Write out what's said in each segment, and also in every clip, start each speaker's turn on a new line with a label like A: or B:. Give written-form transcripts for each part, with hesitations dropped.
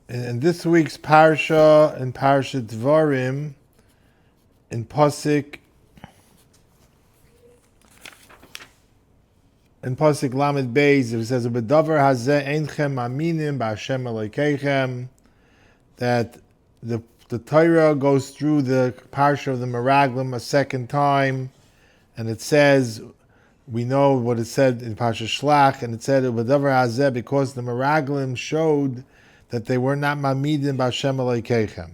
A: In this week's parsha, in Parsha Dvarim, in Pasuk Lamed Beis, it says, "B'davar hazeh einchem aminim b'Hashem Elokeichem," that the Torah goes through the parsha of the Meraglim a second time, and it says, we know what it said in Parsha Shlach, and it said, "B'davar hazeh," because the Meraglim showed that they were not mamidim b'Hashem Elokeichem.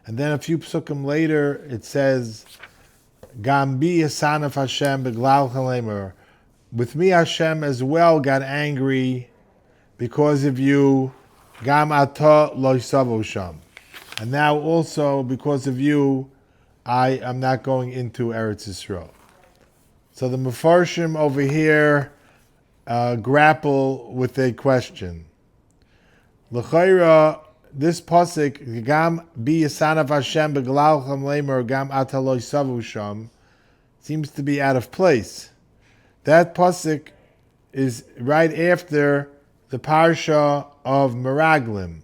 A: And then a few psukim later, it says, "Gam bi yasanaf Hashem beglal chalemer." With me, Hashem as well got angry because of you. Gam ata lo yisavo sham. And now also because of you, I am not going into Eretz Yisrael. So the Mefarshim over here grapple with a question. L'chayra, this pasuk, "Gam bi yasanav Hashem beglal chalemer gam ata lo yisavo sham," seems to be out of place. That pasuk is right after the parsha of Meraglim,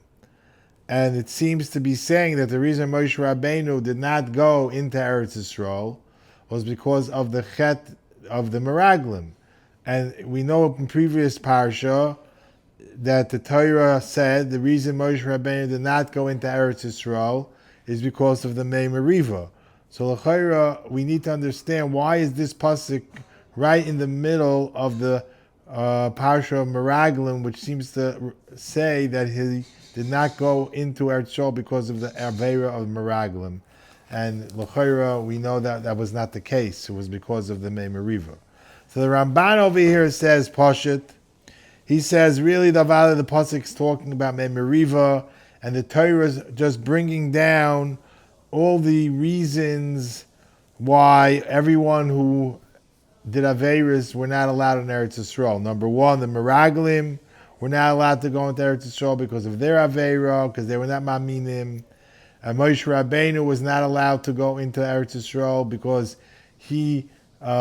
A: and it seems to be saying that the reason Moshe Rabbeinu did not go into Eretz Yisrael was because of the chet of the Meraglim, and we know in previous parsha that the Torah said the reason Moshe Rabbeinu did not go into Eretz Yisrael is because of the Mei Meriva. So l'chayra, we need to understand why is this pasuk right in the middle of the parsha of Meraglim, which seems to say that he did not go into Eretz Yisrael because of the Aveira of Meraglim. And l'chayra, we know that that was not the case. It was because of the Mei Meriva. So the Ramban over here says, Pashit, he says, really, the pasuk is talking about Mei Meriva, and the Torah is just bringing down all the reasons why everyone who did Aveiros were not allowed in Eretz Yisrael. Number one, the Meraglim were not allowed to go into Eretz Yisrael because of their Aveira, because they were not Maminim. And Moshe Rabbeinu was not allowed to go into Eretz Yisrael because he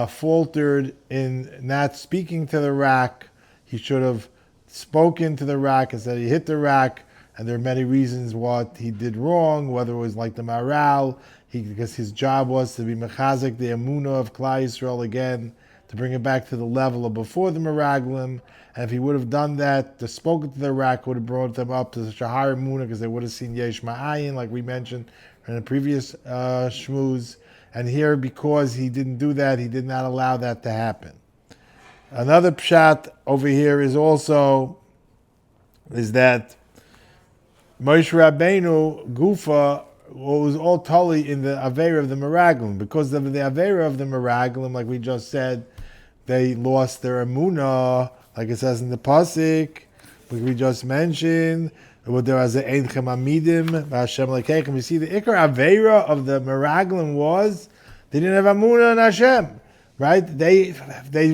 A: faltered in not speaking to the rock. He should have spoken to the rock instead he hit the rock, and there are many reasons what he did wrong, whether it was like the Maral, because his job was to be mechazik the Emunah of Klal Yisrael again, to bring it back to the level of before the Meraglim. And if he would have done that, the spoken to the rock would have brought them up to the Shahar Emunah, because they would have seen Yesh Ma'ayin, like we mentioned in the previous shmuz. And here, because he didn't do that, he did not allow that to happen. Another pshat over here is that Moshe Rabbeinu Gufa was all totally in the Aveira of the Meraglim. Because of the Aveira of the Meraglim, like we just said, they lost their Emunah, like it says in the Pasuk, like we just mentioned. There was an Einchem Amidim, Hashem Elokeichem. You see, the Ikar Aveira of the Meraglim was they didn't have Emunah in Hashem, right? They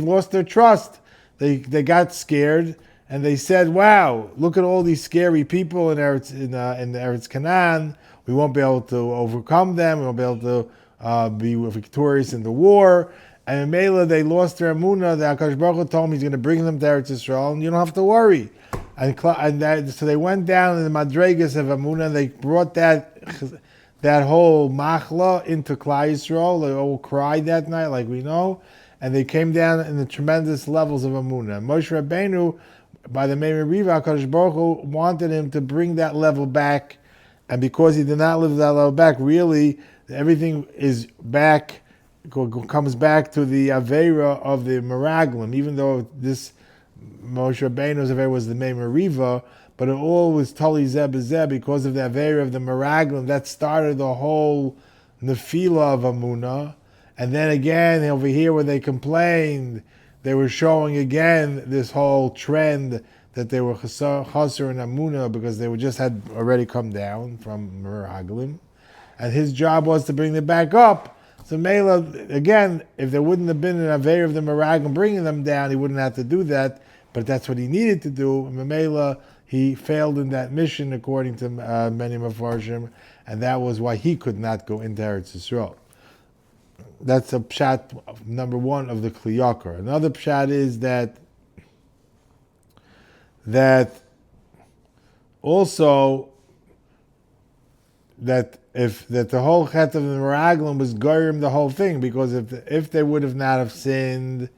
A: lost their trust. They got scared. And they said, "Wow, look at all these scary people in Eretz Canaan. We won't be able to overcome them. We won't be able to be victorious in the war." And in Mela, they lost their emunah. The HaKadosh Baruch Hu told them He's going to bring them to Eretz Yisrael, and you don't have to worry. So they went down in the Madregas of emunah, and they brought that whole machla into Klal Yisrael. They all cried that night, like we know, and they came down in the tremendous levels of emunah. Moshe Rabbeinu, by the Mei Meriva, HaKadosh Baruch Hu wanted him to bring that level back, and because he did not live that level back, really everything is back, comes back to the Aveira of the Meraglim, even though this Moshe Rabbeinu's Aveira was the Mei Meriva, but it all was totally Zeh B'Zeh because of the Aveira of the Meraglim. That started the whole Nefila of Amunah, and then again over here where they complained, they were showing again this whole trend that they were chaser and Amunah because they just had already come down from Meraglim. And his job was to bring them back up. So Mela, again, if there wouldn't have been an Aveir of the Meraglim bringing them down, he wouldn't have to do that. But that's what he needed to do. And Mela, he failed in that mission according to many Mefarshim, and that was why he could not go into Eretz Yisrael. That's a pshat number one of the Kli Yakar. Another pshat is that also that the whole chet of the Meraglim was goyim the whole thing, because if they would have not have sinned,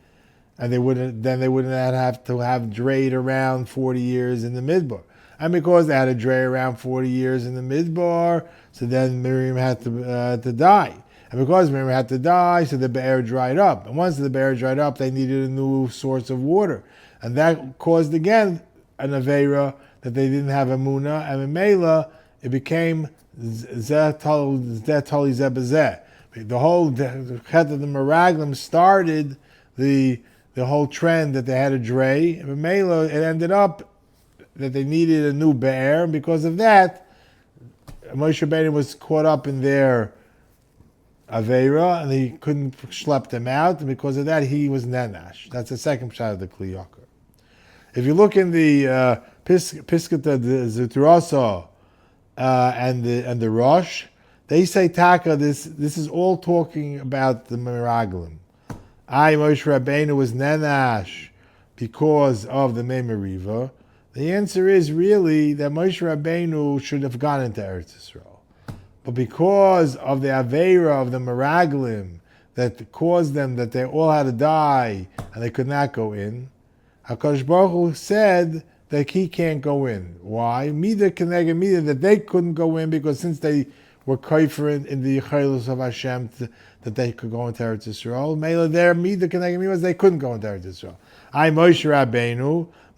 A: and they wouldn't have to have drayed around 40 years in the midbar. And because they had to dray around 40 years in the midbar, so then Miriam had to die. And because Miriam had to die, so the be'er dried up. And once the be'er dried up, they needed a new source of water. And that caused again an Aveira that they didn't have Amunah, and in Mela, it became Zeh Tali Zeh B'Zeh. The whole chet of the Meraglim started the whole trend that they had a dray. And Mela, it ended up that they needed a new be'er, and because of that, Moshe Rabbeinu was caught up in their Aveira, and he couldn't schlep them out, and because of that, he was Nenash. That's the second shot of the Kli Yakar. If you look in the Piskata Zutrasa and the Rosh, they say Taka. This is all talking about the Meraglim. Moshe Rabbeinu was Nenash because of the Memariva. The answer is really that Moshe Rabbeinu should have gone into Eretz Yisrael. But because of the Aveira of the Meraglim that caused them that they all had to die and they could not go in, HaKadosh Baruch Hu said that he can't go in. Why? Mida Keneged Mida, that they couldn't go in because since they were kaifer in the Yichaylos of Hashem that they could go into Eretz Yisrael. Mela there, Mida Keneged Mida, they couldn't go into Eretz Yisrael.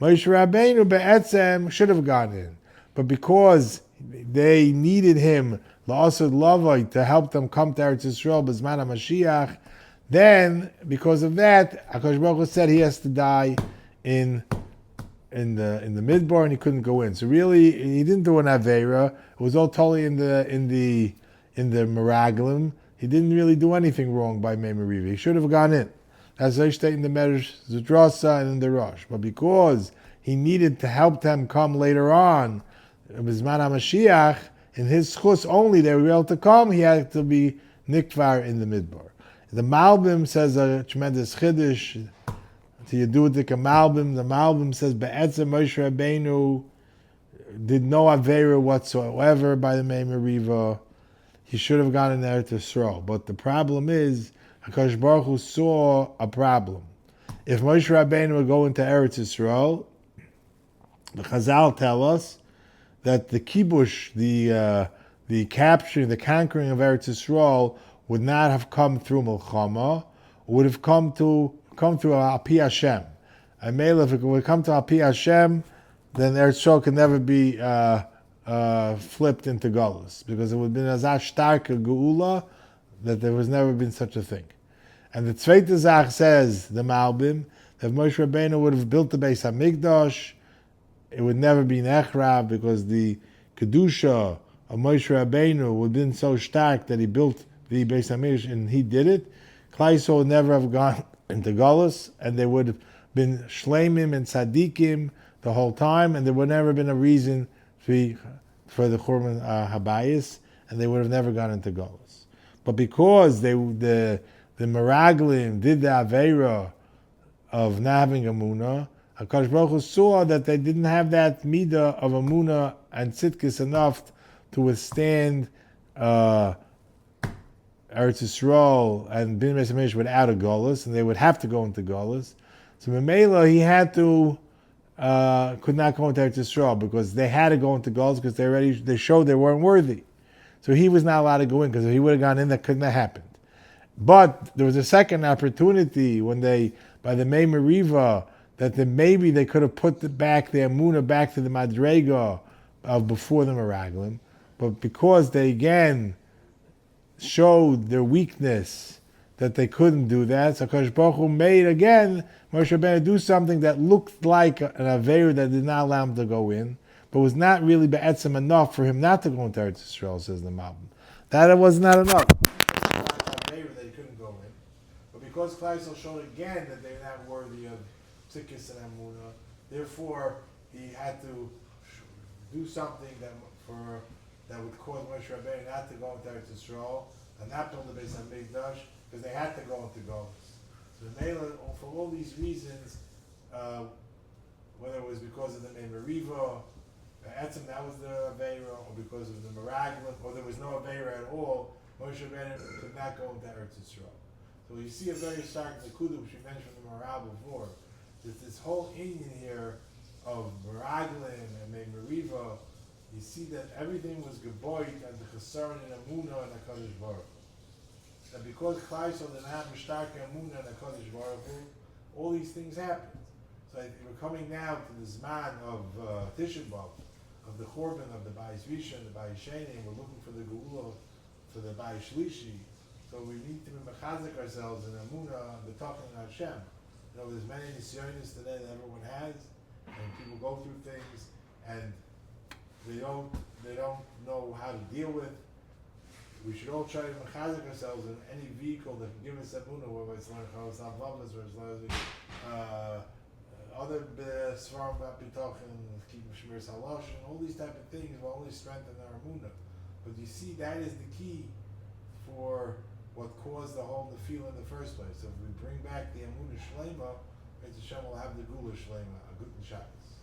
A: Moshe Rabbeinu be'etzem should have gone in. But because they needed him, La'asad Lavai, to help them come to Eretz Yisrael, B'zman HaMashiach, then, because of that, HaKadosh Baruch Hu said he has to die in the midbar, and he couldn't go in. So really, he didn't do an Aveira. It was all totally in the Meraglim. He didn't really do anything wrong by Memariva. He should have gone in. As I state in the Medrash Zutrasa and in the Rosh. But because he needed to help them come later on, B'zman HaMashiach, in his schus only they were able to come, he had to be nikvar in the midbar. The Malbim says a tremendous chiddush. To Yedudik Malbim, the Malbim says Be'etzem Moshe Rabbeinu did no Aveira whatsoever by the Memariva. He should have gone in there to Yisrael. But the problem is, HaKadosh Baruch Hu saw a problem. If Moshe Rabbeinu would go into Eretz Yisrael, the Chazal tell us that the kibush, the capturing, the conquering of Eretz Yisrael would not have come through Milchama, would have come through Api Hashem. And if it would come to Api Hashem, then Eretz Yisrael can never be flipped into Galus, because it would have been a starke Geula that there was never been such a thing. And the Tzveite Zach says, the Malbim, that if Moshe Rabbeinu would have built the Beis HaMikdash, it would never be Nechrav, because the Kedusha of Moshe Rabbeinu would have been so stark that he built the Beis HaMikdash, and he did it. Klal Yisrael would never have gone into Galus, and there would have been Shleimim and Tzadikim the whole time, and there would never have been a reason for the Churban Habayis, and they would have never gone into Galus. But because the Meraglim did the Aveira of not having Amunah, HaKadosh Baruch Hu saw that they didn't have that midah of Amunah and Tzidkis enough to withstand Eretz Yisrael and Bin Beis HaMikdash without a Golus, and they would have to go into Golus. So Memela, he had to, could not go into Eretz Yisrael because they had to go into Golus because they showed they weren't worthy. So he was not allowed to go in, because if he would have gone in, that couldn't have happened. But there was a second opportunity when by the Mei Meriva, that maybe they could have put back their Amunah back to the Madrega of before the Meraglim. But because they again showed their weakness, that they couldn't do that, so HaKadosh Baruch Hu made again Moshe Rabbeinu do something that looked like an Aveira that did not allow him to go in, but was not really be'etzem enough for him not to go into Eretz Yisrael, says the Malbim. That it was not enough. That he couldn't go in. But because Klal Yisrael showed again that they're not worthy of Tzidkis and Amunah, therefore he had to do something that would cause Moshe Rabbeinu not to go into Eretz Yisrael and not build the Beis HaMikdash, because they had to go into Golus. So for all these reasons, whether it was because of the Mei Meriva, Etzem, that was the Aveira, or because of the Meraglim, or there was no Aveira at all, Moshe Rabbeinu could not go into Eretz Yisrael. So you see a very stark Nakuda, which we mentioned in the Morale before, that this whole Indian here of Meraglim and Meriva, you see that everything was geboit and the Chesaron and Amunah and HaKadosh Baruch Hu. And because Klai Yisrael didn't have Mishtark Amunah and HaKadosh Baruch Hu, all these things happened. So we're coming now to the Zman of Tisha B'Av, of the Korban, of the Bayis Rishon, and the Bayis Sheni, and we're looking for the Geula, for the Bayis Shlishi. So we need to be mechazik ourselves in Amunah, the talking of Hashem. You know, there's many nisyonis today that everyone has, and people go through things, and they don't know how to deal with. We should all try to mechazik ourselves in any vehicle that can give us Amunah, whether it's like Chavos Avlavas or it's like other Svarim Bapitochen, keep Shemir Salash, and all these type of things will only strengthen our Amunah. But you see, that is the key for what caused the whole nefila in the first place. So if we bring back the Amunah Shlema, Hashem will have the Gula Shlema, a good Shabbos.